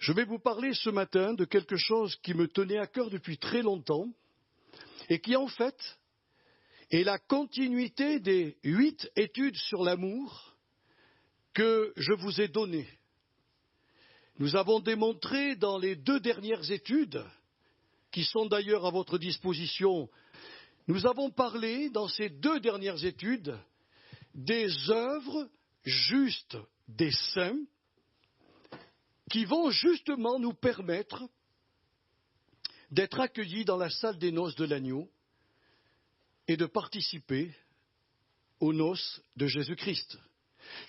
Je vais vous parler ce matin de quelque chose qui me tenait à cœur depuis très longtemps et qui en fait est la continuité des 8 études sur l'amour que je vous ai données. Nous avons démontré dans les 2 dernières études, qui sont d'ailleurs à votre disposition, nous avons parlé dans ces 2 dernières études des œuvres justes des saints qui vont justement nous permettre d'être accueillis dans la salle des noces de l'agneau et de participer aux noces de Jésus-Christ.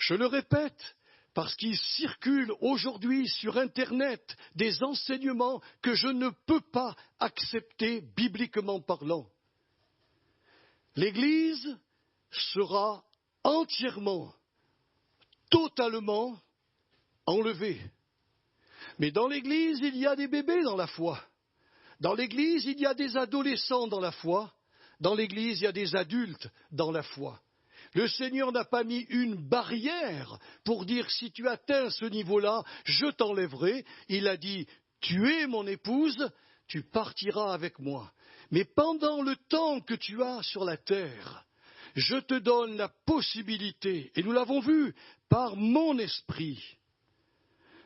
Je le répète, parce qu'il circule aujourd'hui sur Internet des enseignements que je ne peux pas accepter bibliquement parlant. L'Église sera entièrement, totalement enlevée. Mais dans l'Église, il y a des bébés dans la foi. Dans l'Église, il y a des adolescents dans la foi. Dans l'Église, il y a des adultes dans la foi. Le Seigneur n'a pas mis une barrière pour dire si tu atteins ce niveau-là, je t'enlèverai. Il a dit, tu es mon épouse, tu partiras avec moi. Mais pendant le temps que tu as sur la terre, je te donne la possibilité, et nous l'avons vu, par mon esprit,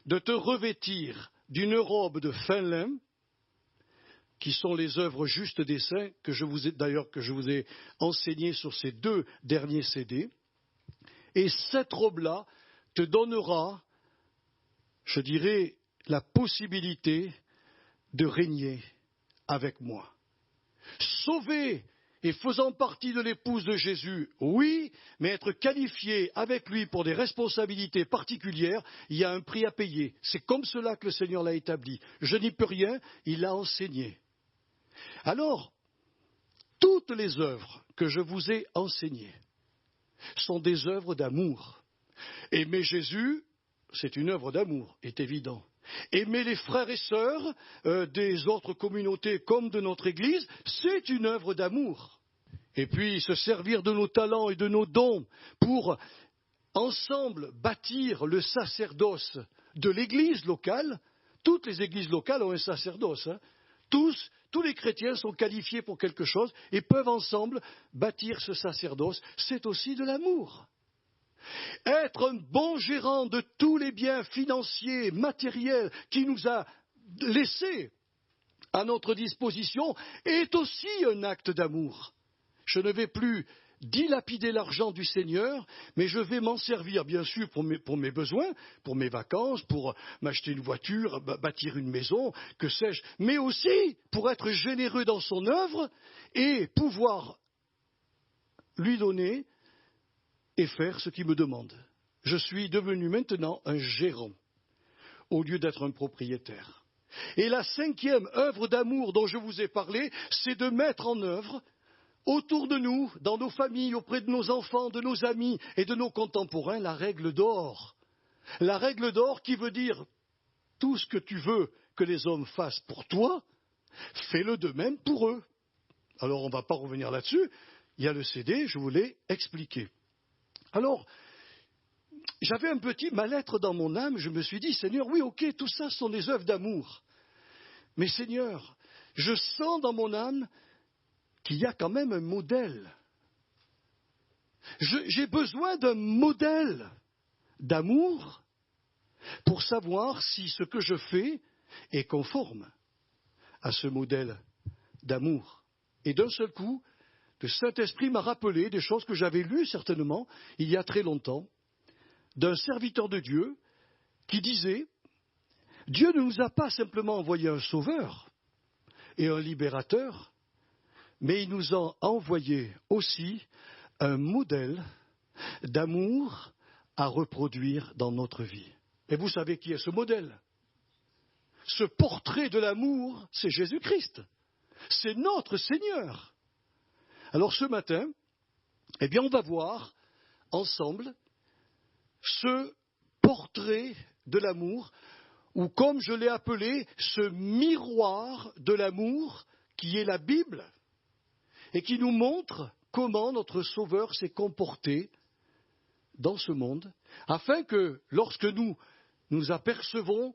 de te revêtir d'une robe de fin lin, qui sont les œuvres justes des saints, que je vous ai enseigné sur ces 2 derniers CD. Et cette robe-là te donnera, je dirais, la possibilité de régner avec moi. Sauvé et faisant partie de l'épouse de Jésus, oui, mais être qualifié avec lui pour des responsabilités particulières, il y a un prix à payer. C'est comme cela que le Seigneur l'a établi. Je n'y peux rien, il l'a enseigné. Alors, toutes les œuvres que je vous ai enseignées sont des œuvres d'amour. Aimer Jésus, c'est une œuvre d'amour, est évident. Aimer les frères et sœurs des autres communautés comme de notre Église, c'est une œuvre d'amour. Et puis se servir de nos talents et de nos dons pour ensemble bâtir le sacerdoce de l'Église locale. Toutes les églises locales ont un sacerdoce. Tous les chrétiens sont qualifiés pour quelque chose et peuvent ensemble bâtir ce sacerdoce. C'est aussi de l'amour. Être un bon gérant de tous les biens financiers, matériels qu'il nous a laissés à notre disposition est aussi un acte d'amour. Je ne vais plus dilapider l'argent du Seigneur, mais je vais m'en servir, bien sûr, pour mes besoins, pour mes vacances, pour m'acheter une voiture, bâtir une maison, que sais-je, mais aussi pour être généreux dans son œuvre et pouvoir lui donner et faire ce qu'il me demande. Je suis devenu maintenant un gérant, au lieu d'être un propriétaire. Et la 5e œuvre d'amour dont je vous ai parlé, c'est de mettre en œuvre autour de nous, dans nos familles, auprès de nos enfants, de nos amis et de nos contemporains, la règle d'or. La règle d'or qui veut dire tout ce que tu veux que les hommes fassent pour toi, fais-le de même pour eux. Alors on ne va pas revenir là-dessus, il y a le CD, je vous l'ai expliqué. Alors, j'avais un petit mal-être dans mon âme, je me suis dit, Seigneur, oui, ok, tout ça sont des œuvres d'amour. Mais Seigneur, je sens dans mon âme qu'il y a quand même un modèle. J'ai besoin d'un modèle d'amour pour savoir si ce que je fais est conforme à ce modèle d'amour. Et d'un seul coup, le Saint-Esprit m'a rappelé des choses que j'avais lues certainement il y a très longtemps, d'un serviteur de Dieu qui disait « Dieu ne nous a pas simplement envoyé un sauveur et un libérateur, mais il nous a envoyé aussi un modèle d'amour à reproduire dans notre vie. » Et vous savez qui est ce modèle? Ce portrait de l'amour, c'est Jésus-Christ. C'est notre Seigneur. Alors ce matin, eh bien on va voir ensemble ce portrait de l'amour, ou comme je l'ai appelé, ce miroir de l'amour qui est la Bible, et qui nous montre comment notre Sauveur s'est comporté dans ce monde, afin que lorsque nous apercevons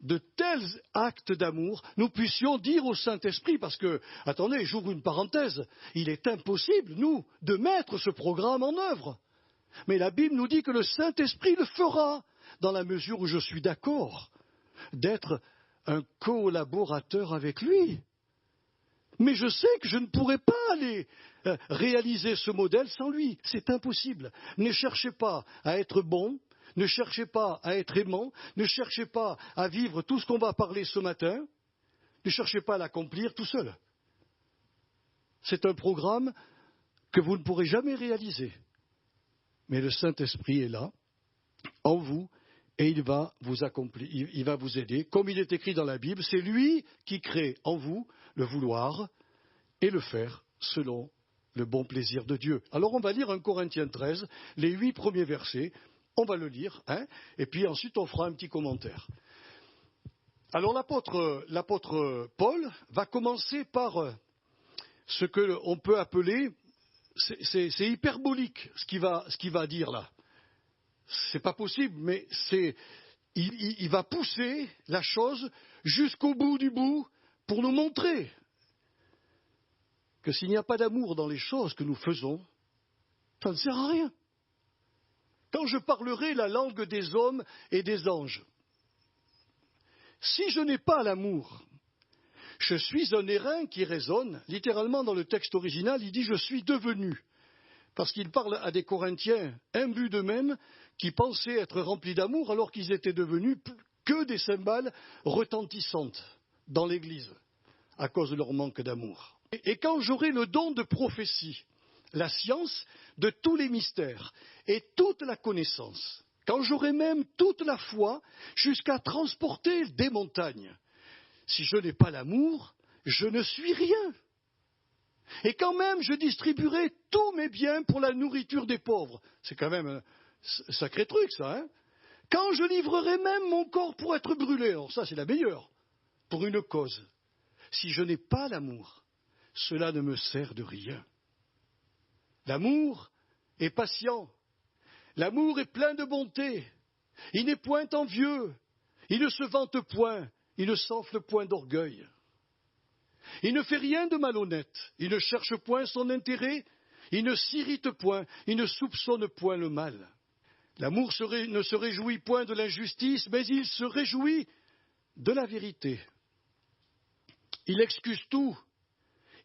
de tels actes d'amour, nous puissions dire au Saint-Esprit, parce que, attendez, j'ouvre une parenthèse, il est impossible, nous, de mettre ce programme en œuvre. Mais la Bible nous dit que le Saint-Esprit le fera, dans la mesure où je suis d'accord d'être un collaborateur avec lui. Mais je sais que je ne pourrai pas aller réaliser ce modèle sans lui. C'est impossible. Ne cherchez pas à être bon, ne cherchez pas à être aimant, ne cherchez pas à vivre tout ce qu'on va parler ce matin, ne cherchez pas à l'accomplir tout seul. C'est un programme que vous ne pourrez jamais réaliser. Mais le Saint-Esprit est là, en vous, et il va vous accomplir, il va vous aider. Comme il est écrit dans la Bible, c'est lui qui crée en vous le vouloir et le faire selon le bon plaisir de Dieu. Alors on va lire 1 Corinthiens 13, les 8 premiers versets. On va le lire, et puis ensuite on fera un petit commentaire. Alors l'apôtre Paul va commencer par ce qu'on peut appeler, c'est hyperbolique ce qu'il va dire là. C'est pas possible, mais il va pousser la chose jusqu'au bout du bout pour nous montrer que s'il n'y a pas d'amour dans les choses que nous faisons, ça ne sert à rien. Quand je parlerai la langue des hommes et des anges, si je n'ai pas l'amour, je suis un airain qui résonne. Littéralement, dans le texte original, il dit « je suis devenu ». Parce qu'il parle à des Corinthiens imbus d'eux-mêmes qui pensaient être remplis d'amour alors qu'ils étaient devenus que des cymbales retentissantes dans l'Église à cause de leur manque d'amour. Et quand j'aurai le don de prophétie, la science de tous les mystères et toute la connaissance, quand j'aurai même toute la foi jusqu'à transporter des montagnes, si je n'ai pas l'amour, je ne suis rien. Et quand même, je distribuerai tous mes biens pour la nourriture des pauvres. C'est quand même un sacré truc, ça, hein? Quand je livrerai même mon corps pour être brûlé, alors ça, c'est la meilleure, pour une cause. Si je n'ai pas l'amour, cela ne me sert de rien. L'amour est patient. L'amour est plein de bonté. Il n'est point envieux. Il ne se vante point. Il ne s'enfle point d'orgueil. Il ne fait rien de malhonnête, il ne cherche point son intérêt, il ne s'irrite point, il ne soupçonne point le mal. L'amour ne se réjouit point de l'injustice, mais il se réjouit de la vérité. Il excuse tout,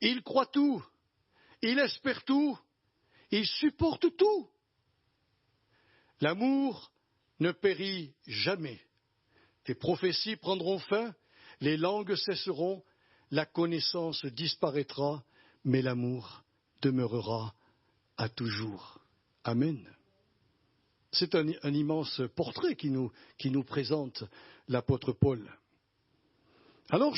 il croit tout, il espère tout, il supporte tout. L'amour ne périt jamais. Les prophéties prendront fin, les langues cesseront, la connaissance disparaîtra, mais l'amour demeurera à toujours. Amen. C'est un immense portrait qui nous présente l'apôtre Paul. Alors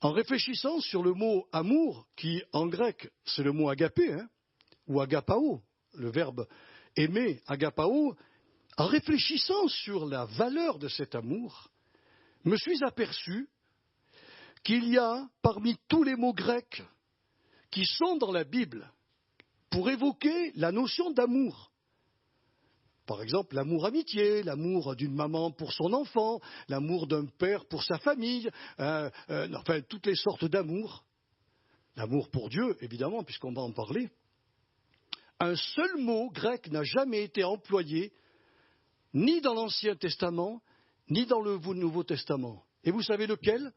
en réfléchissant sur le mot amour, qui en grec c'est le mot agapé, ou agapao, le verbe aimer, agapao, en réfléchissant sur la valeur de cet amour, me suis aperçu qu'il y a, parmi tous les mots grecs qui sont dans la Bible, pour évoquer la notion d'amour, par exemple l'amour amitié, l'amour d'une maman pour son enfant, l'amour d'un père pour sa famille, enfin toutes les sortes d'amour, l'amour pour Dieu évidemment, puisqu'on va en parler, un seul mot grec n'a jamais été employé, ni dans l'Ancien Testament, ni dans le Nouveau Testament. Et vous savez lequel ?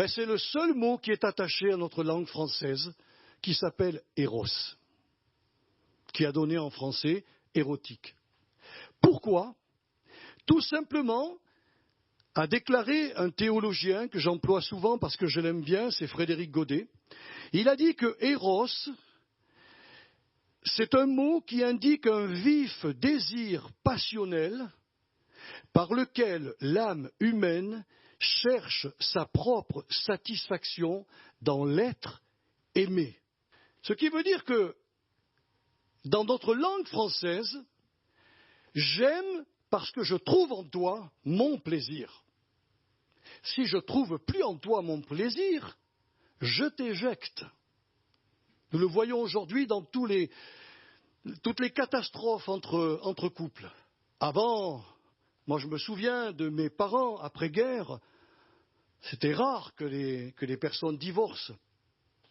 C'est le seul mot qui est attaché à notre langue française, qui s'appelle éros, qui a donné en français érotique. Pourquoi ? Tout simplement, a déclaré un théologien que j'emploie souvent parce que je l'aime bien, c'est Frédéric Godet. Il a dit que éros, c'est un mot qui indique un vif désir passionnel par lequel l'âme humaine cherche sa propre satisfaction dans l'être aimé. Ce qui veut dire que, dans notre langue française, j'aime parce que je trouve en toi mon plaisir. Si je trouve plus en toi mon plaisir, je t'éjecte. Nous le voyons aujourd'hui dans toutes les catastrophes entre couples. Avant, Moi, je me souviens de mes parents, après-guerre, c'était rare que les personnes divorcent.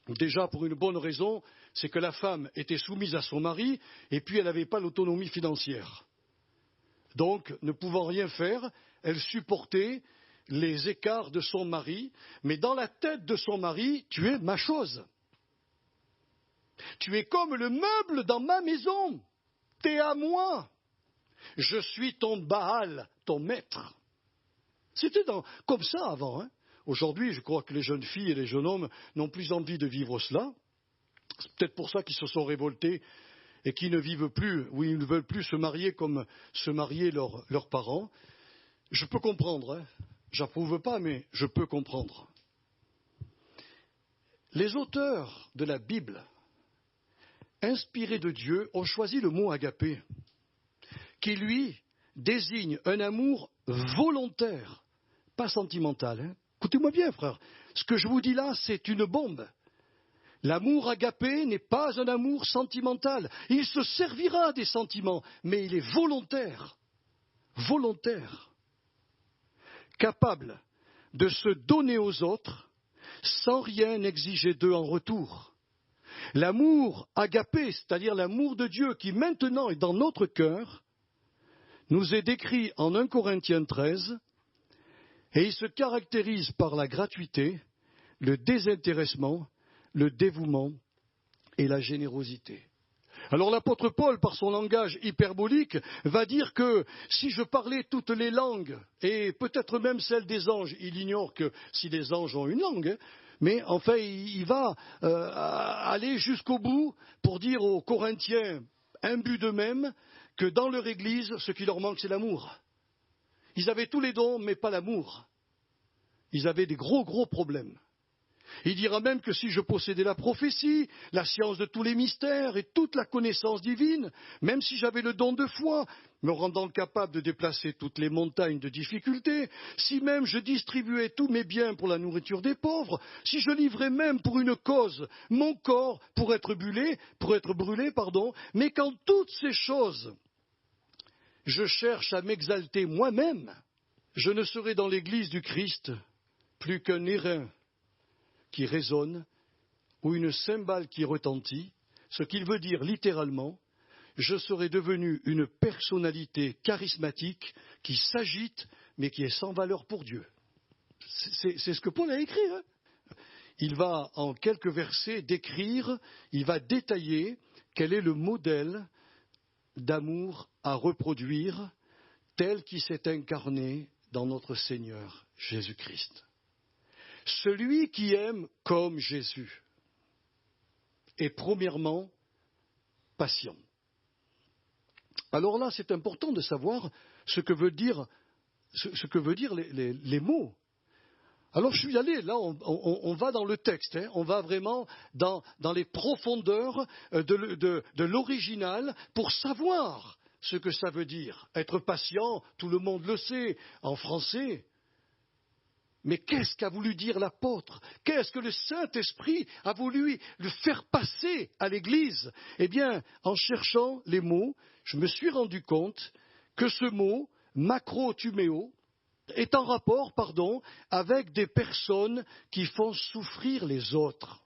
Déjà, pour une bonne raison, c'est que la femme était soumise à son mari et puis elle n'avait pas l'autonomie financière. Donc, ne pouvant rien faire, elle supportait les écarts de son mari, mais dans la tête de son mari, tu es ma chose. Tu es comme le meuble dans ma maison. T'es à moi. Je suis ton Baal, ton maître. C'était comme ça avant. Hein. Aujourd'hui, je crois que les jeunes filles et les jeunes hommes n'ont plus envie de vivre cela. C'est peut-être pour ça qu'ils se sont révoltés et qu'ils ne vivent plus, ou ils ne veulent plus se marier comme se mariaient leurs parents. Je peux comprendre. Hein. J'approuve pas, mais je peux comprendre. Les auteurs de la Bible, inspirés de Dieu, ont choisi le mot agapé, qui lui désigne un amour volontaire, pas sentimental. Hein. Écoutez-moi bien, frère, ce que je vous dis là, c'est une bombe. L'amour agapé n'est pas un amour sentimental. Il se servira des sentiments, mais il est volontaire. Volontaire. Capable de se donner aux autres sans rien exiger d'eux en retour. L'amour agapé, c'est-à-dire l'amour de Dieu qui maintenant est dans notre cœur, nous est décrit en 1 Corinthiens 13, et il se caractérise par la gratuité, le désintéressement, le dévouement et la générosité. Alors l'apôtre Paul, par son langage hyperbolique, va dire que si je parlais toutes les langues, et peut-être même celles des anges, il ignore que si les anges ont une langue, hein, mais enfin il va aller jusqu'au bout pour dire aux Corinthiens, imbus d'eux-mêmes, que dans leur église, ce qui leur manque, c'est l'amour. Ils avaient tous les dons, mais pas l'amour. Ils avaient des gros problèmes. Il dira même que si je possédais la prophétie, la science de tous les mystères et toute la connaissance divine, même si j'avais le don de foi, me rendant capable de déplacer toutes les montagnes de difficultés, si même je distribuais tous mes biens pour la nourriture des pauvres, si je livrais même pour une cause mon corps pour être brûlé, mais qu'en toutes ces choses, je cherche à m'exalter moi-même, je ne serai dans l'Église du Christ plus qu'un airain qui résonne ou une cymbale qui retentit, ce qu'il veut dire littéralement, je serai devenu une personnalité charismatique qui s'agite mais qui est sans valeur pour Dieu. C'est ce que Paul a écrit. Hein. Il va en quelques versets décrire, il va détailler quel est le modèle d'amour à reproduire tel qu'il s'est incarné dans notre Seigneur Jésus-Christ. Celui qui aime comme Jésus est premièrement patient. Alors là, c'est important de savoir ce que veut dire les mots. Alors je suis allé, là on va dans le texte, hein, on va vraiment dans les profondeurs de l'original pour savoir ce que ça veut dire. Être patient, tout le monde le sait en français. Mais qu'est-ce qu'a voulu dire l'apôtre? Qu'est-ce que le Saint-Esprit a voulu le faire passer à l'Église? Eh bien, en cherchant les mots, je me suis rendu compte que ce mot, macrotuméo, est en rapport, avec des personnes qui font souffrir les autres,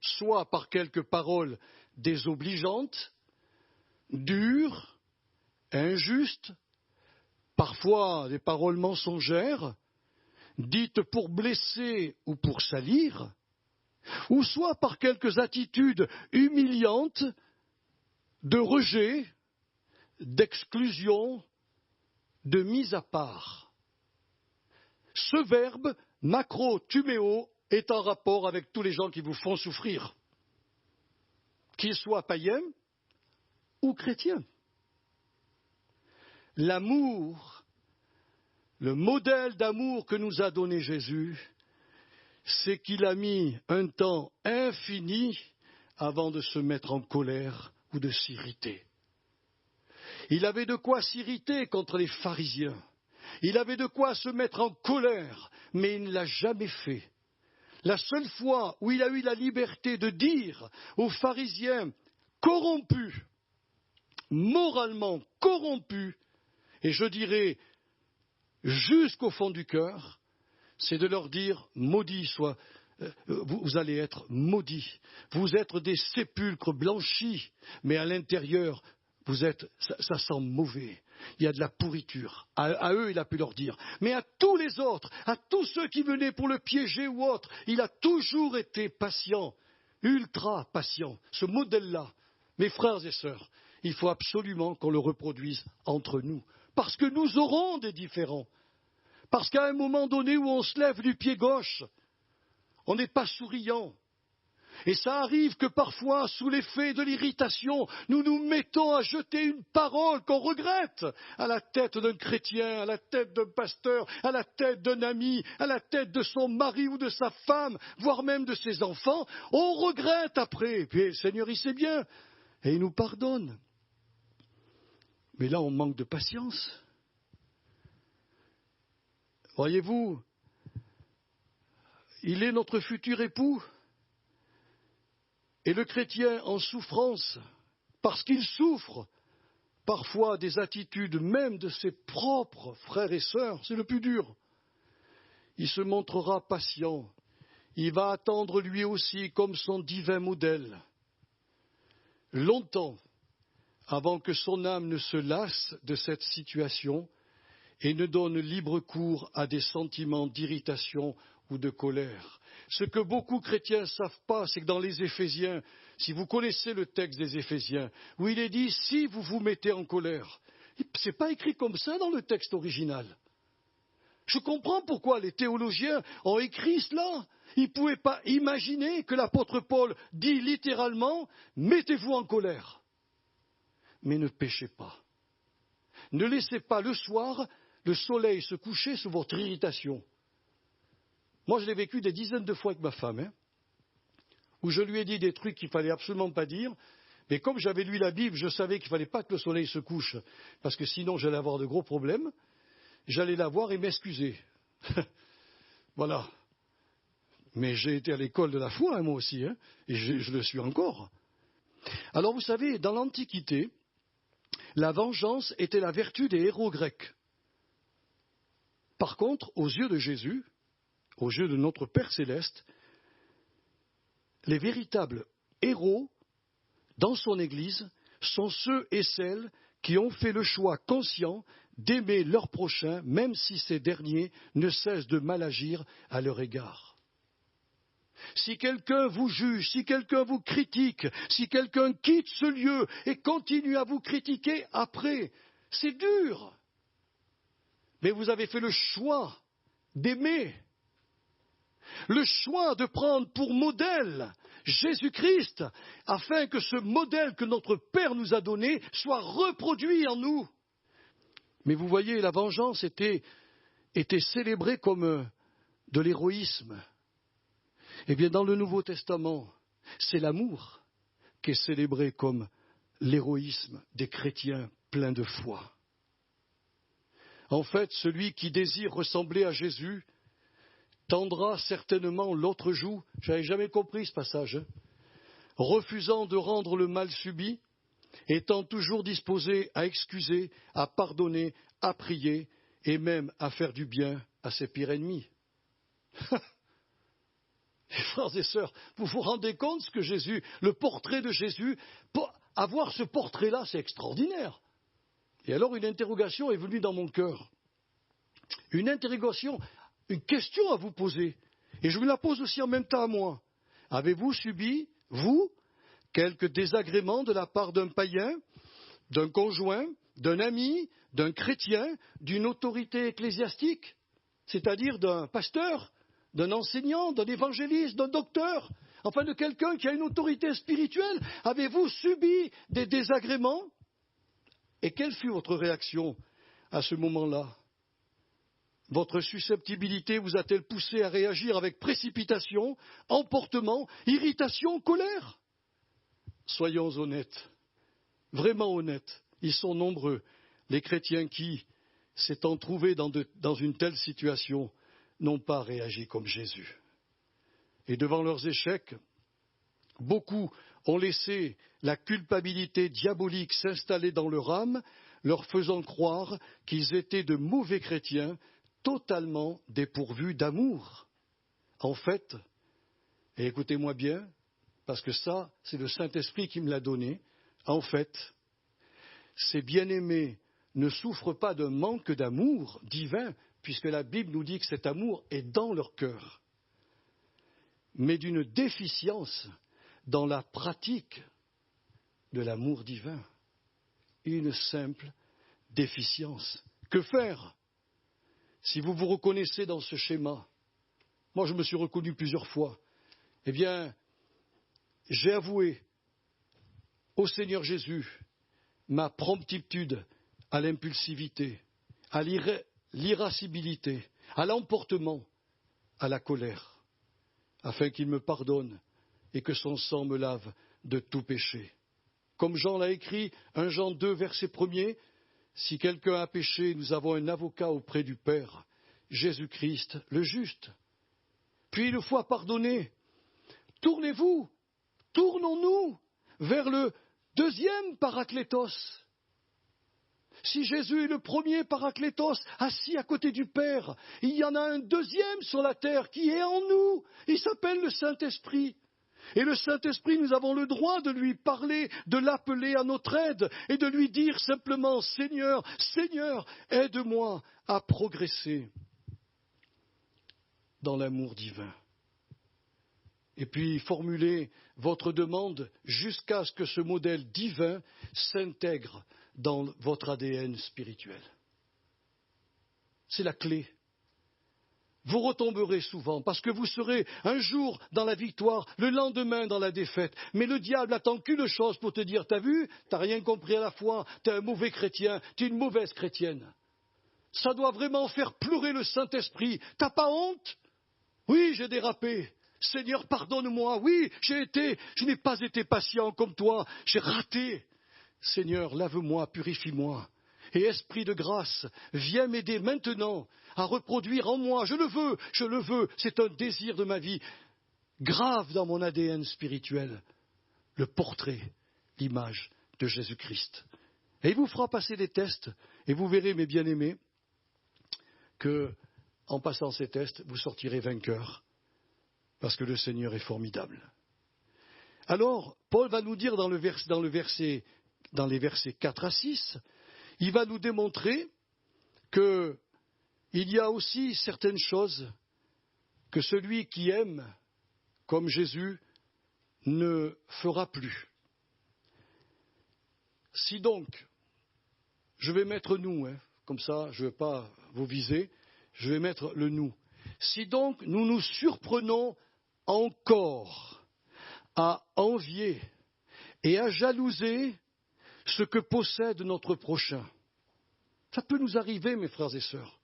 soit par quelques paroles désobligeantes, dures, injustes, parfois des paroles mensongères, dites pour blesser ou pour salir, ou soit par quelques attitudes humiliantes de rejet, d'exclusion, de mise à part. Ce verbe, macrotuméo, est en rapport avec tous les gens qui vous font souffrir, qu'ils soient païens ou chrétiens. L'amour, le modèle d'amour que nous a donné Jésus, c'est qu'il a mis un temps infini avant de se mettre en colère ou de s'irriter. Il avait de quoi s'irriter contre les pharisiens. Il avait de quoi se mettre en colère, mais il ne l'a jamais fait. La seule fois où il a eu la liberté de dire aux pharisiens corrompus, moralement corrompus, et je dirais jusqu'au fond du cœur, c'est de leur dire, maudit soit, vous allez être maudits, vous êtes des sépulcres blanchis, mais à l'intérieur, ça sent mauvais, il y a de la pourriture. À eux, il a pu leur dire, mais à tous les autres, à tous ceux qui venaient pour le piéger ou autre, il a toujours été patient, ultra patient. Ce modèle-là, mes frères et sœurs, il faut absolument qu'on le reproduise entre nous, parce que nous aurons des différends. Parce qu'à un moment donné où on se lève du pied gauche, on n'est pas souriant. Et ça arrive que parfois, sous l'effet de l'irritation, nous nous mettons à jeter une parole qu'on regrette à la tête d'un chrétien, à la tête d'un pasteur, à la tête d'un ami, à la tête de son mari ou de sa femme, voire même de ses enfants. On regrette après. Et puis le Seigneur, il sait bien, et il nous pardonne. Mais là, on manque de patience. Voyez-vous, il est notre futur époux. Et le chrétien en souffrance, parce qu'il souffre parfois des attitudes même de ses propres frères et sœurs, c'est le plus dur. Il se montrera patient. Il va attendre lui aussi comme son divin modèle, longtemps avant que son âme ne se lasse de cette situation et ne donne libre cours à des sentiments d'irritation ou de colère. Ce que beaucoup de chrétiens ne savent pas, c'est que dans les Éphésiens, si vous connaissez le texte des Éphésiens, où il est dit « si vous vous mettez en colère », ce n'est pas écrit comme ça dans le texte original. Je comprends pourquoi les théologiens ont écrit cela. Ils ne pouvaient pas imaginer que l'apôtre Paul dit littéralement « mettez-vous en colère ». Mais ne péchez pas. Ne laissez pas le soir le soleil se coucher sur votre irritation. Moi, je l'ai vécu des dizaines de fois avec ma femme, où je lui ai dit des trucs qu'il ne fallait absolument pas dire, mais comme j'avais lu la Bible, je savais qu'il ne fallait pas que le soleil se couche, parce que sinon j'allais avoir de gros problèmes. J'allais la voir et m'excuser. Voilà. Mais j'ai été à l'école de la foi, moi aussi, et je le suis encore. Alors vous savez, dans l'Antiquité, la vengeance était la vertu des héros grecs. Par contre, aux yeux de Jésus, aux yeux de notre Père céleste, les véritables héros dans son Église sont ceux et celles qui ont fait le choix conscient d'aimer leur prochain, même si ces derniers ne cessent de mal agir à leur égard. Si quelqu'un vous juge, si quelqu'un vous critique, si quelqu'un quitte ce lieu et continue à vous critiquer après, c'est dur. Mais vous avez fait le choix d'aimer. Le choix de prendre pour modèle Jésus-Christ, afin que ce modèle que notre Père nous a donné soit reproduit en nous. Mais vous voyez, la vengeance était célébrée comme de l'héroïsme. Eh bien, dans le Nouveau Testament, c'est l'amour qui est célébré comme l'héroïsme des chrétiens pleins de foi. En fait, celui qui désire ressembler à Jésus tendra certainement l'autre joue, je n'avais jamais compris ce passage, refusant de rendre le mal subi, étant toujours disposé à excuser, à pardonner, à prier et même à faire du bien à ses pires ennemis. Frères et sœurs, vous vous rendez compte ce que Jésus, le portrait de Jésus, pour avoir ce portrait-là, c'est extraordinaire. Et alors une interrogation est venue dans mon cœur. Une interrogation, une question à vous poser. Et je vous la pose aussi en même temps à moi. Avez-vous subi, vous, quelques désagréments de la part d'un païen, d'un conjoint, d'un ami, d'un chrétien, d'une autorité ecclésiastique, c'est-à-dire d'un pasteur, d'un enseignant, d'un évangéliste, d'un docteur, enfin de quelqu'un qui a une autorité spirituelle? Avez-vous subi des désagréments? Et quelle fut votre réaction à ce moment-là? Votre susceptibilité vous a-t-elle poussé à réagir avec précipitation, emportement, irritation, colère? Soyons honnêtes, vraiment honnêtes. Ils sont nombreux, les chrétiens qui, s'étant trouvés dans une telle situation, n'ont pas réagi comme Jésus. Et devant leurs échecs, beaucoup ont laissé la culpabilité diabolique s'installer dans leur âme, leur faisant croire qu'ils étaient de mauvais chrétiens totalement dépourvus d'amour. En fait, et écoutez-moi bien, parce que ça, c'est le Saint-Esprit qui me l'a donné, en fait, ces bien-aimés ne souffrent pas d'un manque d'amour divin, puisque la Bible nous dit que cet amour est dans leur cœur, mais d'une déficience dans la pratique de l'amour divin. Une simple déficience. Que faire si vous vous reconnaissez dans ce schéma? Moi, je me suis reconnu plusieurs fois. Eh bien, j'ai avoué au Seigneur Jésus ma promptitude à l'impulsivité, à l'irascibilité, à l'emportement, à la colère, afin qu'il me pardonne et que son sang me lave de tout péché. Comme Jean l'a écrit, 1 Jean 2, verset 1er, si quelqu'un a péché, nous avons un avocat auprès du Père, Jésus-Christ le juste. Puis une fois pardonné, tournons-nous vers le deuxième paraklétos. Si Jésus est le premier paraklétos assis à côté du Père, il y en a un deuxième sur la terre qui est en nous. Il s'appelle le Saint-Esprit. Et le Saint-Esprit, nous avons le droit de lui parler, de l'appeler à notre aide et de lui dire simplement, Seigneur, Seigneur, aide-moi à progresser dans l'amour divin. Et puis formuler votre demande jusqu'à ce que ce modèle divin s'intègre dans votre ADN spirituel. C'est la clé. Vous retomberez souvent parce que vous serez un jour dans la victoire, le lendemain dans la défaite. Mais le diable attend qu'une chose pour te dire, t'as vu, t'as rien compris à la foi, t'es un mauvais chrétien, t'es une mauvaise chrétienne. Ça doit vraiment faire pleurer le Saint-Esprit. T'as pas honte? Oui, j'ai dérapé. Seigneur, pardonne-moi. Oui, je n'ai pas été patient comme toi. J'ai raté. Seigneur, lave-moi, purifie-moi. Et esprit de grâce, viens m'aider maintenant à reproduire en moi. Je le veux. C'est un désir de ma vie. Grave dans mon ADN spirituel, le portrait, l'image de Jésus-Christ. Et il vous fera passer des tests. Et vous verrez, mes bien-aimés, que en passant ces tests, vous sortirez vainqueur. Parce que le Seigneur est formidable. Alors, Paul va nous dire dans les versets 4 à 6, il va nous démontrer qu'il y a aussi certaines choses que celui qui aime, comme Jésus, ne fera plus. Si donc, je vais mettre nous, comme ça, je ne vais pas vous viser, je vais mettre le nous. Si donc nous nous surprenons encore à envier et à jalouser ce que possède notre prochain. Ça peut nous arriver, mes frères et sœurs.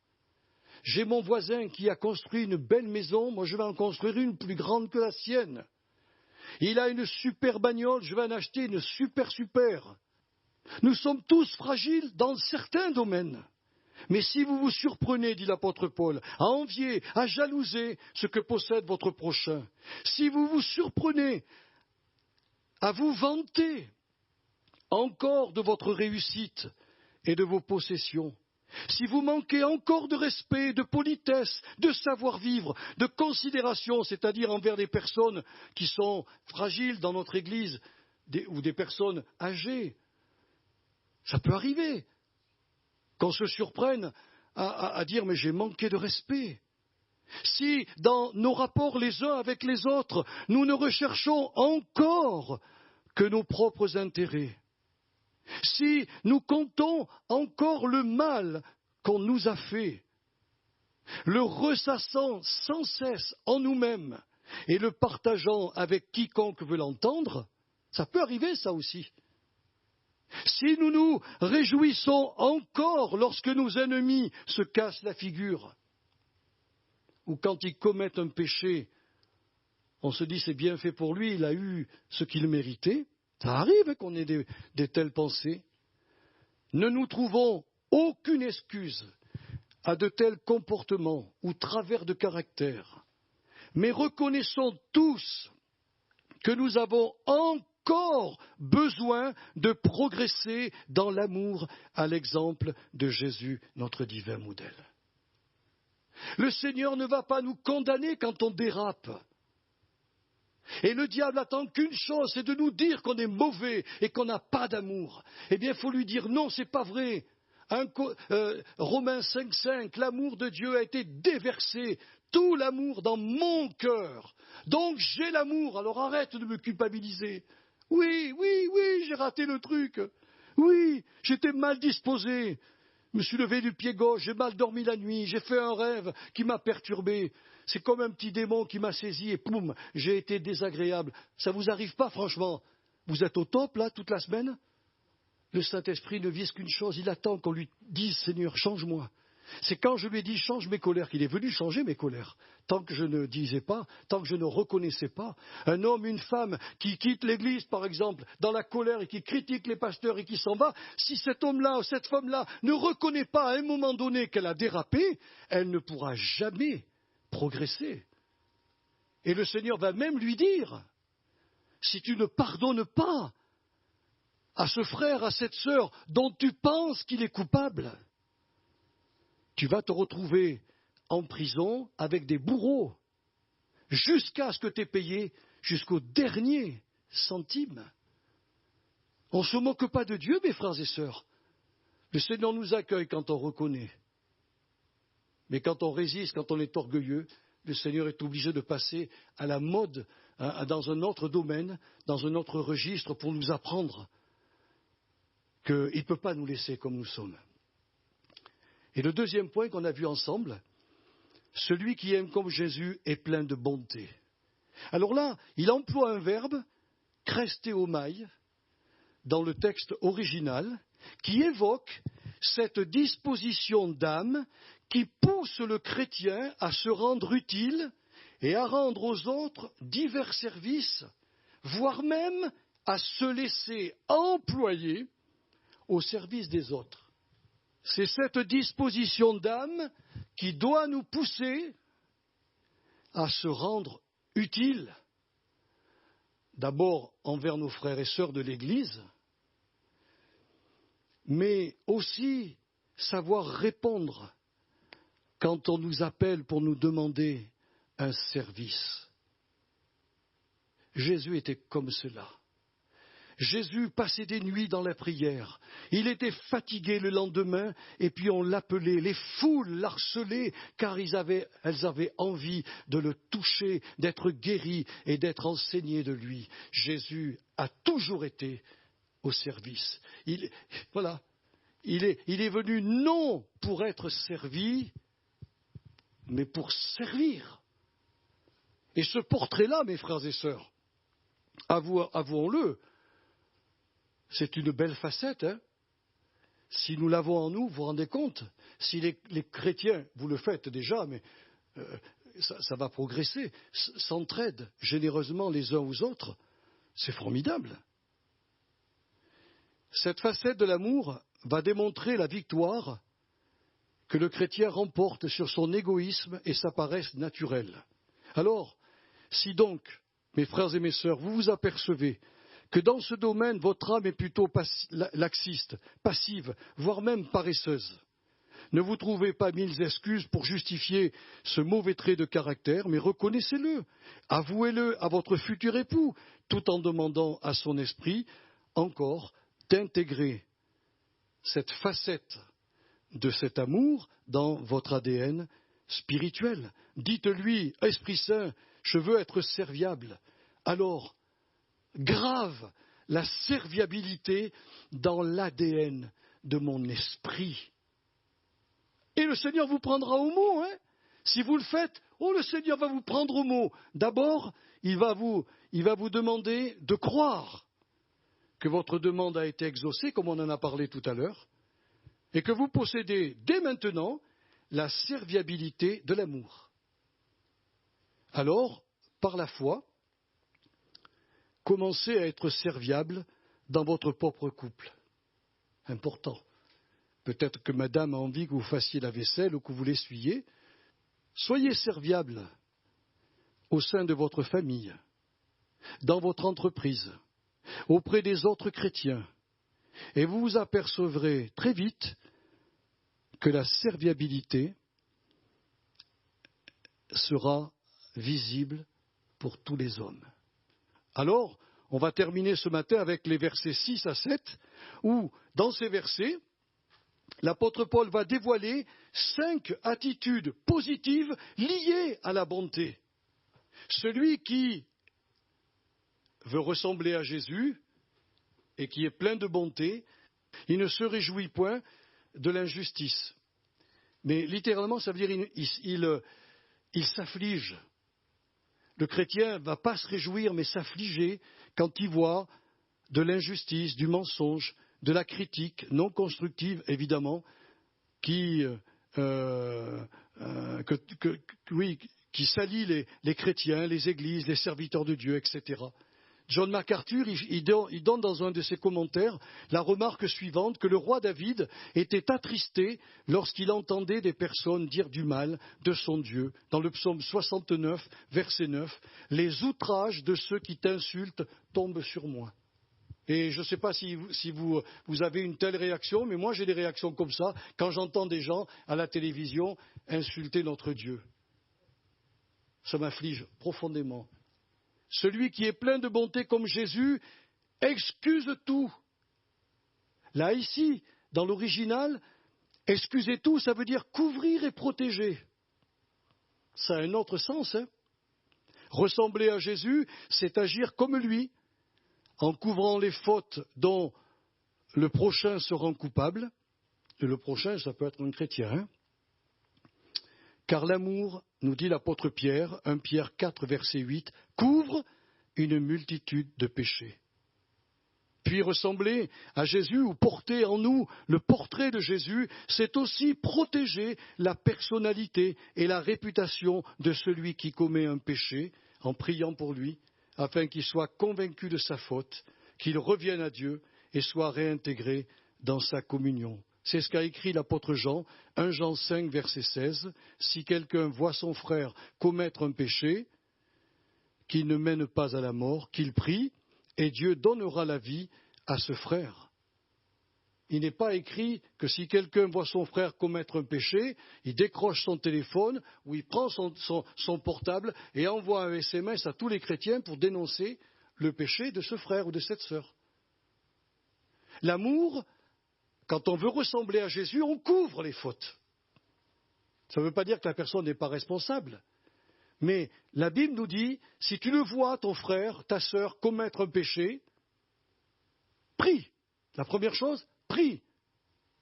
J'ai mon voisin qui a construit une belle maison, moi je vais en construire une plus grande que la sienne. Il a une super bagnole, je vais en acheter une super. Nous sommes tous fragiles dans certains domaines. Mais si vous vous surprenez, dit l'apôtre Paul, à envier, à jalouser ce que possède votre prochain, si vous vous surprenez à vous vanter encore de votre réussite et de vos possessions, si vous manquez encore de respect, de politesse, de savoir-vivre, de considération, c'est-à-dire envers des personnes qui sont fragiles dans notre Église, ou des personnes âgées, ça peut arriver. Qu'on se surprenne à dire « mais j'ai manqué de respect ». Si dans nos rapports les uns avec les autres, nous ne recherchons encore que nos propres intérêts, si nous comptons encore le mal qu'on nous a fait, le ressassant sans cesse en nous-mêmes et le partageant avec quiconque veut l'entendre, ça peut arriver ça aussi. Si nous nous réjouissons encore lorsque nos ennemis se cassent la figure, ou quand ils commettent un péché, on se dit c'est bien fait pour lui, il a eu ce qu'il méritait, ça arrive qu'on ait des telles pensées. Ne nous trouvons aucune excuse à de tels comportements ou travers de caractère, mais reconnaissons tous que nous avons encore besoin de progresser dans l'amour à l'exemple de Jésus, notre divin modèle. Le Seigneur ne va pas nous condamner quand on dérape. Et le diable attend qu'une chose, c'est de nous dire qu'on est mauvais et qu'on n'a pas d'amour. Eh bien, il faut lui dire non, c'est pas vrai. Romains 5,5, l'amour de Dieu a été déversé, tout l'amour dans mon cœur. Donc j'ai l'amour, alors arrête de me culpabiliser. Oui, j'ai raté le truc. Oui, j'étais mal disposé. Je me suis levé du pied gauche, j'ai mal dormi la nuit, j'ai fait un rêve qui m'a perturbé. C'est comme un petit démon qui m'a saisi et poum, j'ai été désagréable. Ça vous arrive pas, franchement? Vous êtes au top, là, toute la semaine? Le Saint-Esprit ne vise qu'une chose, il attend qu'on lui dise, Seigneur, change-moi. C'est quand je lui ai dit, change mes colères, qu'il est venu changer mes colères. Tant que je ne disais pas, tant que je ne reconnaissais pas. Un homme, une femme qui quitte l'église, par exemple, dans la colère et qui critique les pasteurs et qui s'en va, si cet homme-là ou cette femme-là ne reconnaît pas à un moment donné qu'elle a dérapé, elle ne pourra jamais progresser. Et le Seigneur va même lui dire, si tu ne pardonnes pas à ce frère, à cette sœur dont tu penses qu'il est coupable, tu vas te retrouver en prison avec des bourreaux jusqu'à ce que tu aies payé jusqu'au dernier centime. On ne se moque pas de Dieu, mes frères et sœurs. Le Seigneur nous accueille quand on reconnaît. Mais quand on résiste, quand on est orgueilleux, le Seigneur est obligé de passer à la mode, dans un autre domaine, dans un autre registre, pour nous apprendre qu'il ne peut pas nous laisser comme nous sommes. Et le deuxième point qu'on a vu ensemble, celui qui aime comme Jésus est plein de bonté. Alors là, il emploie un verbe, kresteomai, dans le texte original, qui évoque cette disposition d'âme qui pousse le chrétien à se rendre utile et à rendre aux autres divers services, voire même à se laisser employer au service des autres. C'est cette disposition d'âme qui doit nous pousser à se rendre utile, d'abord envers nos frères et sœurs de l'Église, mais aussi savoir répondre quand on nous appelle pour nous demander un service. Jésus était comme cela. Jésus passait des nuits dans la prière. Il était fatigué le lendemain et puis on l'appelait. Les foules l'harcelaient car elles avaient envie de le toucher, d'être guéri et d'être enseigné de lui. Jésus a toujours été au service. Il est venu non pour être servi, mais pour servir. Et ce portrait-là, mes frères et sœurs, avouons-le, c'est une belle facette. Si nous l'avons en nous, vous vous rendez compte? Si les chrétiens, vous le faites déjà, mais ça va progresser, s'entraident généreusement les uns aux autres, c'est formidable. Cette facette de l'amour va démontrer la victoire que le chrétien remporte sur son égoïsme et sa paresse naturelle. Alors, si donc, mes frères et mes sœurs, vous vous apercevez que dans ce domaine, votre âme est plutôt laxiste, passive, voire même paresseuse, ne vous trouvez pas mille excuses pour justifier ce mauvais trait de caractère, mais reconnaissez-le, avouez-le à votre futur époux, tout en demandant à son esprit encore d'intégrer cette facette de cet amour dans votre ADN spirituel. Dites-lui, Esprit Saint, je veux être serviable. Alors, grave la serviabilité dans l'ADN de mon esprit. Et le Seigneur vous prendra au mot, hein. Si vous le faites, le Seigneur va vous prendre au mot. D'abord, il va vous demander de croire que votre demande a été exaucée, comme on en a parlé tout à l'heure, et que vous possédez dès maintenant la serviabilité de l'amour. Alors, par la foi, commencez à être serviable dans votre propre couple. Important. Peut-être que madame a envie que vous fassiez la vaisselle ou que vous l'essuyiez. Soyez serviable au sein de votre famille, dans votre entreprise, auprès des autres chrétiens. Et vous vous apercevrez très vite que la serviabilité sera visible pour tous les hommes. Alors, on va terminer ce matin avec les versets 6 à 7, où, dans ces versets, l'apôtre Paul va dévoiler 5 attitudes positives liées à la bonté. Celui qui veut ressembler à Jésus et qui est plein de bonté, il ne se réjouit point de l'injustice. Mais littéralement, ça veut dire il s'afflige. Le chrétien ne va pas se réjouir, mais s'affliger quand il voit de l'injustice, du mensonge, de la critique non constructive, évidemment, qui salit les chrétiens, les églises, les serviteurs de Dieu, etc. John MacArthur, il donne dans un de ses commentaires la remarque suivante, que le roi David était attristé lorsqu'il entendait des personnes dire du mal de son Dieu. Dans le psaume 69, verset 9, « Les outrages de ceux qui t'insultent tombent sur moi ». Et je ne sais pas si vous avez une telle réaction, mais moi j'ai des réactions comme ça quand j'entends des gens à la télévision insulter notre Dieu. Ça m'afflige profondément. Celui qui est plein de bonté comme Jésus excuse tout. Là, ici, dans l'original, excuser tout, ça veut dire couvrir et protéger. Ça a un autre sens. Ressembler à Jésus, c'est agir comme lui, en couvrant les fautes dont le prochain se rend coupable. Et le prochain, ça peut être un chrétien. Car l'amour, nous dit l'apôtre Pierre, 1 Pierre 4, verset 8, couvre une multitude de péchés. Puis ressembler à Jésus ou porter en nous le portrait de Jésus, c'est aussi protéger la personnalité et la réputation de celui qui commet un péché en priant pour lui, afin qu'il soit convaincu de sa faute, qu'il revienne à Dieu et soit réintégré dans sa communion. C'est ce qu'a écrit l'apôtre Jean, 1 Jean 5, verset 16. « Si quelqu'un voit son frère commettre un péché qui ne mène pas à la mort, qu'il prie, et Dieu donnera la vie à ce frère. » Il n'est pas écrit que si quelqu'un voit son frère commettre un péché, il décroche son téléphone ou il prend son portable et envoie un SMS à tous les chrétiens pour dénoncer le péché de ce frère ou de cette sœur. L'amour, quand on veut ressembler à Jésus, on couvre les fautes. Ça ne veut pas dire que la personne n'est pas responsable. Mais la Bible nous dit, si tu le vois, ton frère, ta sœur, commettre un péché, prie. La première chose, prie.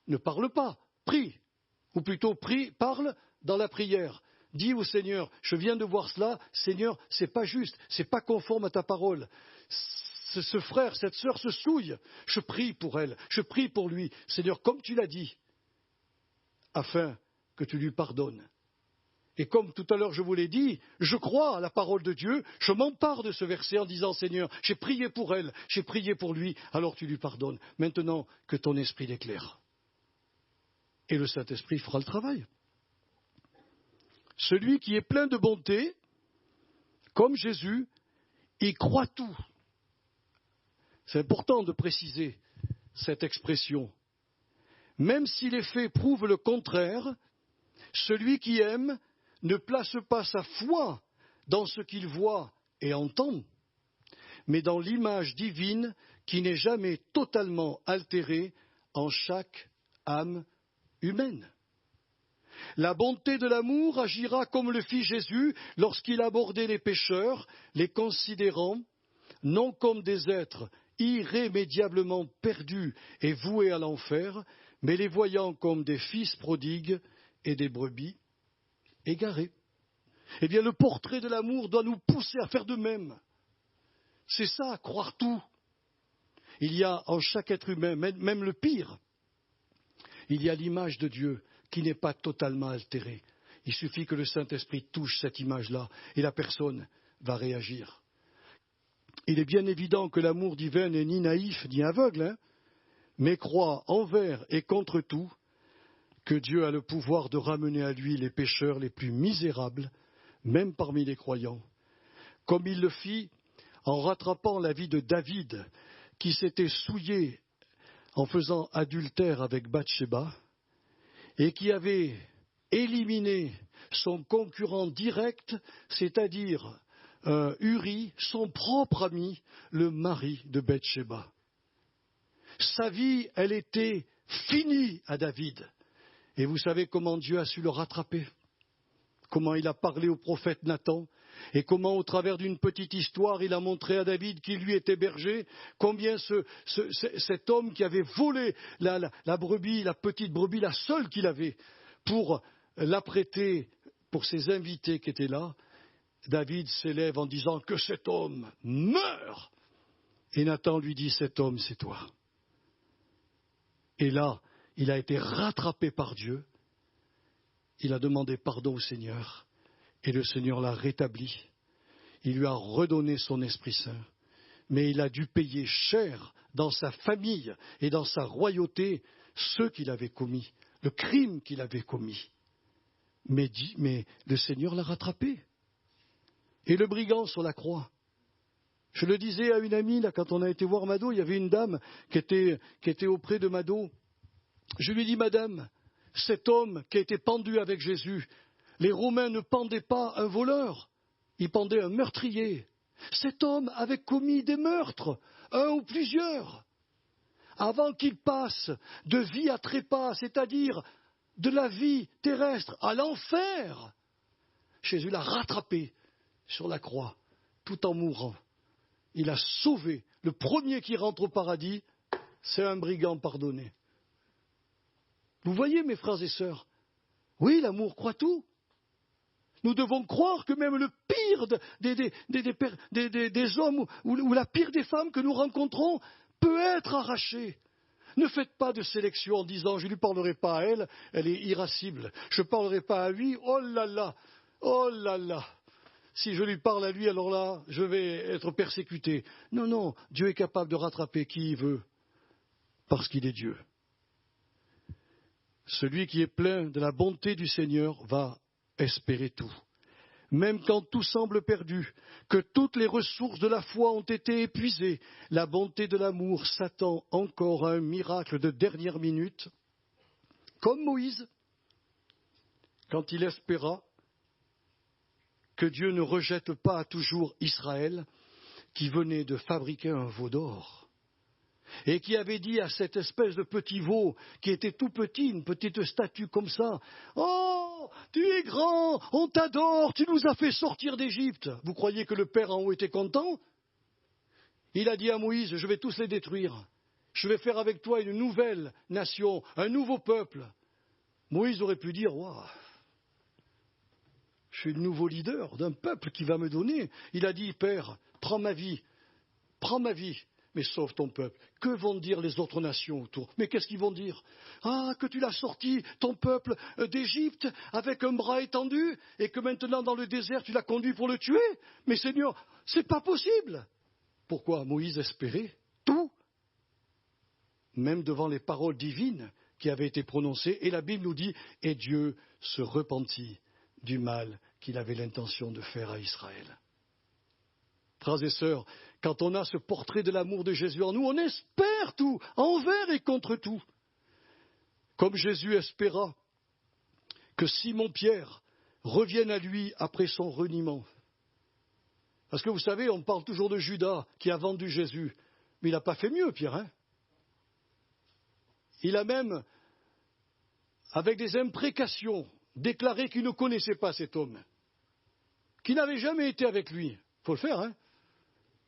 Ne parle pas, prie. Ou plutôt, prie, parle dans la prière. Dis au Seigneur, je viens de voir cela, Seigneur, c'est pas juste, c'est pas conforme à ta parole. Ce frère, cette sœur se souille. Je prie pour elle, je prie pour lui. Seigneur, comme tu l'as dit, afin que tu lui pardonnes. Et comme tout à l'heure je vous l'ai dit, je crois à la parole de Dieu, je m'empare de ce verset en disant, Seigneur, j'ai prié pour elle, j'ai prié pour lui, alors tu lui pardonnes. Maintenant que ton esprit l'éclaire. Et le Saint-Esprit fera le travail. Celui qui est plein de bonté, comme Jésus, il croit tout. C'est important de préciser cette expression. Même si les faits prouvent le contraire, celui qui aime ne place pas sa foi dans ce qu'il voit et entend, mais dans l'image divine qui n'est jamais totalement altérée en chaque âme humaine. La bonté de l'amour agira comme le fit Jésus lorsqu'il abordait les pécheurs, les considérant non comme des êtres irrémédiablement perdus et voués à l'enfer, mais les voyant comme des fils prodigues et des brebis égarées. Eh bien, le portrait de l'amour doit nous pousser à faire de même. C'est ça, croire tout. Il y a en chaque être humain, même le pire, il y a l'image de Dieu qui n'est pas totalement altérée. Il suffit que le Saint-Esprit touche cette image-là et la personne va réagir. Il est bien évident que l'amour divin n'est ni naïf ni aveugle, mais croit envers et contre tout que Dieu a le pouvoir de ramener à lui les pécheurs les plus misérables, même parmi les croyants, comme il le fit en rattrapant la vie de David, qui s'était souillé en faisant adultère avec Bathsheba, et qui avait éliminé son concurrent direct, c'est-à-dire Uri, son propre ami, le mari de Bathsheba. Sa vie, elle était finie à David. Et vous savez comment Dieu a su le rattraper? Comment il a parlé au prophète Nathan? Et comment, au travers d'une petite histoire, il a montré à David qui lui était berger, combien cet homme qui avait volé la brebis, la petite brebis, la seule qu'il avait, pour l'apprêter pour ses invités qui étaient là, David s'élève en disant que cet homme meure. Et Nathan lui dit, cet homme, c'est toi. Et là, il a été rattrapé par Dieu. Il a demandé pardon au Seigneur. Et le Seigneur l'a rétabli. Il lui a redonné son Esprit Saint. Mais il a dû payer cher dans sa famille et dans sa royauté ce qu'il avait commis, le crime qu'il avait commis. Mais le Seigneur l'a rattrapé. Et le brigand sur la croix. Je le disais à une amie, là, quand on a été voir Mado, il y avait une dame qui était auprès de Mado. Je lui dis, Madame, cet homme qui a été pendu avec Jésus, les Romains ne pendaient pas un voleur, ils pendaient un meurtrier. Cet homme avait commis des meurtres, un ou plusieurs. Avant qu'il passe de vie à trépas, c'est-à-dire de la vie terrestre à l'enfer, Jésus l'a rattrapé sur la croix, tout en mourant. Il a sauvé. Le premier qui rentre au paradis, c'est un brigand pardonné. Vous voyez, mes frères et sœurs, oui, l'amour croit tout. Nous devons croire que même le pire des hommes ou la pire des femmes que nous rencontrons peut être arraché. Ne faites pas de sélection en disant je ne lui parlerai pas à elle, elle est irascible. Je ne parlerai pas à lui, oh là là, oh là là. Si je lui parle à lui, alors là, je vais être persécuté. Non, non, Dieu est capable de rattraper qui il veut, parce qu'il est Dieu. Celui qui est plein de la bonté du Seigneur va espérer tout. Même quand tout semble perdu, que toutes les ressources de la foi ont été épuisées, la bonté de l'amour s'attend encore à un miracle de dernière minute, comme Moïse, quand il espéra que Dieu ne rejette pas à toujours Israël, qui venait de fabriquer un veau d'or, et qui avait dit à cette espèce de petit veau, qui était tout petit, une petite statue comme ça, « Oh, tu es grand, on t'adore, tu nous as fait sortir d'Égypte. » Vous croyez que le Père en haut était content? Il a dit à Moïse, « Je vais tous les détruire. Je vais faire avec toi une nouvelle nation, un nouveau peuple. » Moïse aurait pu dire, « Waouh, je suis le nouveau leader d'un peuple qui va me donner. » Il a dit, « Père, prends ma vie, mais sauve ton peuple. » Que vont dire les autres nations autour? Mais qu'est-ce qu'ils vont dire? Ah, que tu l'as sorti, ton peuple, d'Égypte, avec un bras étendu, et que maintenant dans le désert tu l'as conduit pour le tuer? Mais Seigneur, c'est pas possible. Pourquoi? Moïse espérait tout, même devant les paroles divines qui avaient été prononcées, et la Bible nous dit, et Dieu se repentit du mal qu'il avait l'intention de faire à Israël. Frères et sœurs, quand on a ce portrait de l'amour de Jésus en nous, on espère tout, envers et contre tout. Comme Jésus espéra que Simon-Pierre revienne à lui après son reniement. Parce que vous savez, on parle toujours de Judas qui a vendu Jésus, mais il n'a pas fait mieux, Pierre. Hein? Il a même, avec des imprécations, déclaré qu'il ne connaissait pas cet homme, qu'il n'avait jamais été avec lui. Il faut le faire, hein?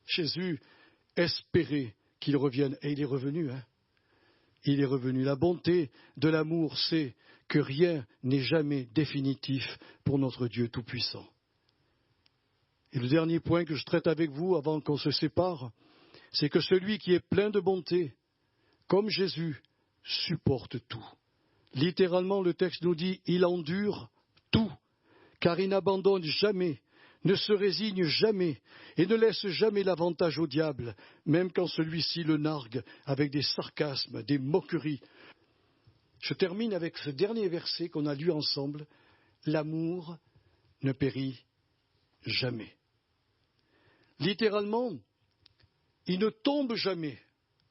Jésus espérait qu'il revienne, et il est revenu. Hein? Il est revenu. La bonté de l'amour, c'est que rien n'est jamais définitif pour notre Dieu Tout-Puissant. Et le dernier point que je traite avec vous avant qu'on se sépare, c'est que celui qui est plein de bonté, comme Jésus, supporte tout. Littéralement, le texte nous dit, il endure tout, car il n'abandonne jamais, ne se résigne jamais et ne laisse jamais l'avantage au diable, même quand celui-ci le nargue avec des sarcasmes, des moqueries. Je termine avec ce dernier verset qu'on a lu ensemble. L'amour ne périt jamais. Littéralement, il ne tombe jamais,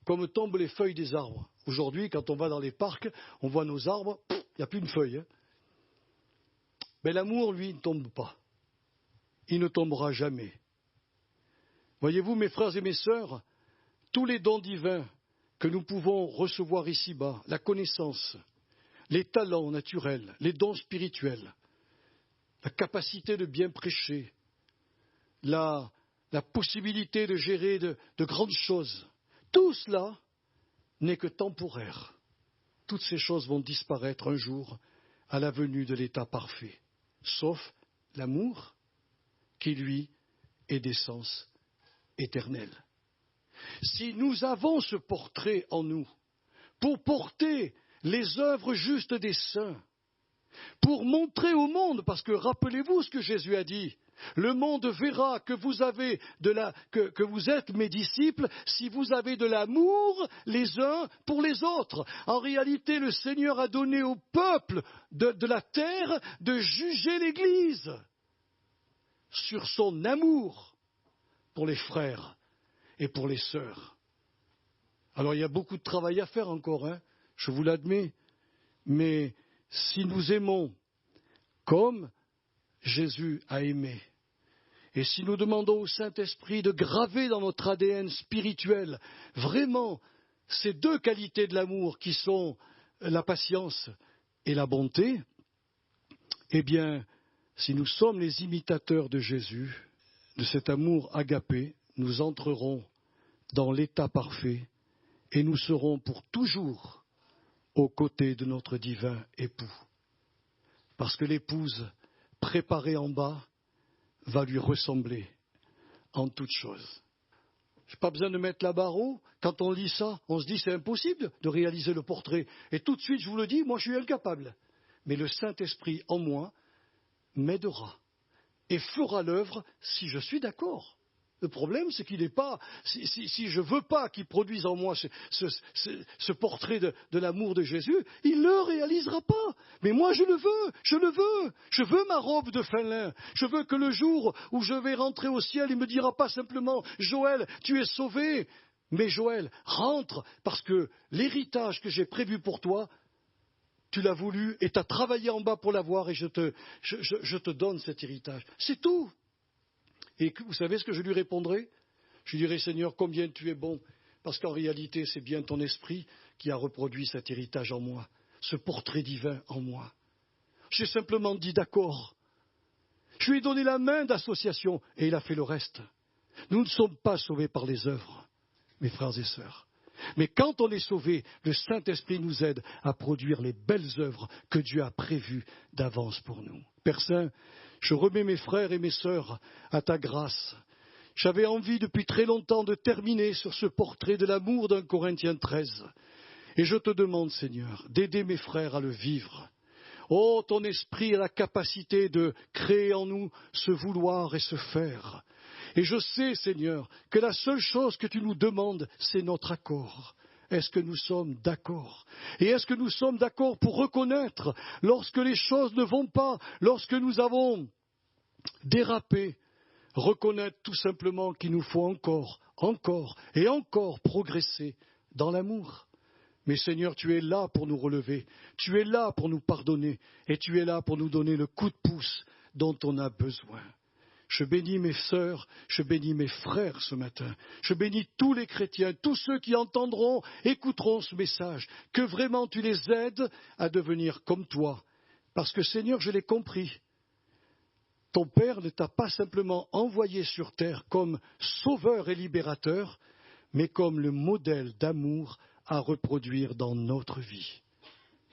comme tombent les feuilles des arbres. Aujourd'hui, quand on va dans les parcs, on voit nos arbres, il n'y a plus une feuille. Hein. Mais l'amour, lui, ne tombe pas. Il ne tombera jamais. Voyez-vous, mes frères et mes sœurs, tous les dons divins que nous pouvons recevoir ici-bas, la connaissance, les talents naturels, les dons spirituels, la capacité de bien prêcher, la possibilité de gérer de grandes choses, tout cela n'est que temporaire. Toutes ces choses vont disparaître un jour à la venue de l'état parfait, sauf l'amour qui, lui, est d'essence éternelle. Si nous avons ce portrait en nous, pour porter les œuvres justes des saints, pour montrer au monde, parce que rappelez-vous ce que Jésus a dit, le monde verra que que vous êtes mes disciples si vous avez de l'amour les uns pour les autres. En réalité, le Seigneur a donné au peuple de la terre de juger l'Église sur son amour pour les frères et pour les sœurs. Alors il y a beaucoup de travail à faire encore, je vous l'admets, mais si nous aimons comme Jésus a aimé, et si nous demandons au Saint-Esprit de graver dans notre ADN spirituel vraiment ces deux qualités de l'amour qui sont la patience et la bonté, eh bien, si nous sommes les imitateurs de Jésus, de cet amour agapé, nous entrerons dans l'état parfait et nous serons pour toujours aux côtés de notre divin époux. Parce que l'épouse préparée en bas va lui ressembler en toutes choses. Je n'ai pas besoin de mettre la barre haut. Quand on lit ça, on se dit c'est impossible de réaliser le portrait. Et tout de suite, je vous le dis, moi je suis incapable. Mais le Saint-Esprit en moi m'aidera et fera l'œuvre si je suis d'accord. Le problème, c'est qu'il n'est pas, si je ne veux pas qu'il produise en moi ce portrait de l'amour de Jésus, il ne le réalisera pas. Mais moi, je le veux. Je veux ma robe de fin lin. Je veux que le jour où je vais rentrer au ciel, il ne me dira pas simplement, Joël, tu es sauvé. Mais Joël, rentre, parce que l'héritage que j'ai prévu pour toi, tu l'as voulu et tu as travaillé en bas pour l'avoir et je te donne cet héritage. C'est tout. Et vous savez ce que je lui répondrai? Je lui dirai, Seigneur, combien tu es bon, parce qu'en réalité, c'est bien ton esprit qui a reproduit cet héritage en moi, ce portrait divin en moi. J'ai simplement dit d'accord. Je lui ai donné la main d'association et il a fait le reste. Nous ne sommes pas sauvés par les œuvres, mes frères et sœurs. Mais quand on est sauvé, le Saint-Esprit nous aide à produire les belles œuvres que Dieu a prévues d'avance pour nous. Père Saint, je remets mes frères et mes sœurs à ta grâce. J'avais envie depuis très longtemps de terminer sur ce portrait de l'amour d'un Corinthiens 13. Et je te demande, Seigneur, d'aider mes frères à le vivre. Oh, ton esprit a la capacité de créer en nous ce vouloir et ce faire. Et je sais, Seigneur, que la seule chose que tu nous demandes, c'est notre accord. Est-ce que nous sommes d'accord? Et est-ce que nous sommes d'accord pour reconnaître, lorsque les choses ne vont pas, lorsque nous avons dérapé, reconnaître tout simplement qu'il nous faut encore et encore progresser dans l'amour? Mais Seigneur, tu es là pour nous relever, tu es là pour nous pardonner, et tu es là pour nous donner le coup de pouce dont on a besoin. Je bénis mes sœurs, je bénis mes frères ce matin. Je bénis tous les chrétiens, tous ceux qui entendront, écouteront ce message. Que vraiment tu les aides à devenir comme toi. Parce que Seigneur, je l'ai compris. Ton Père ne t'a pas simplement envoyé sur terre comme sauveur et libérateur, mais comme le modèle d'amour à reproduire dans notre vie.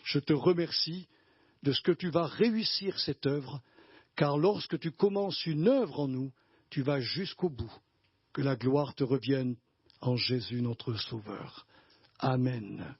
Je te remercie de ce que tu vas réussir cette œuvre, car lorsque tu commences une œuvre en nous, tu vas jusqu'au bout. Que la gloire te revienne en Jésus notre Sauveur. Amen.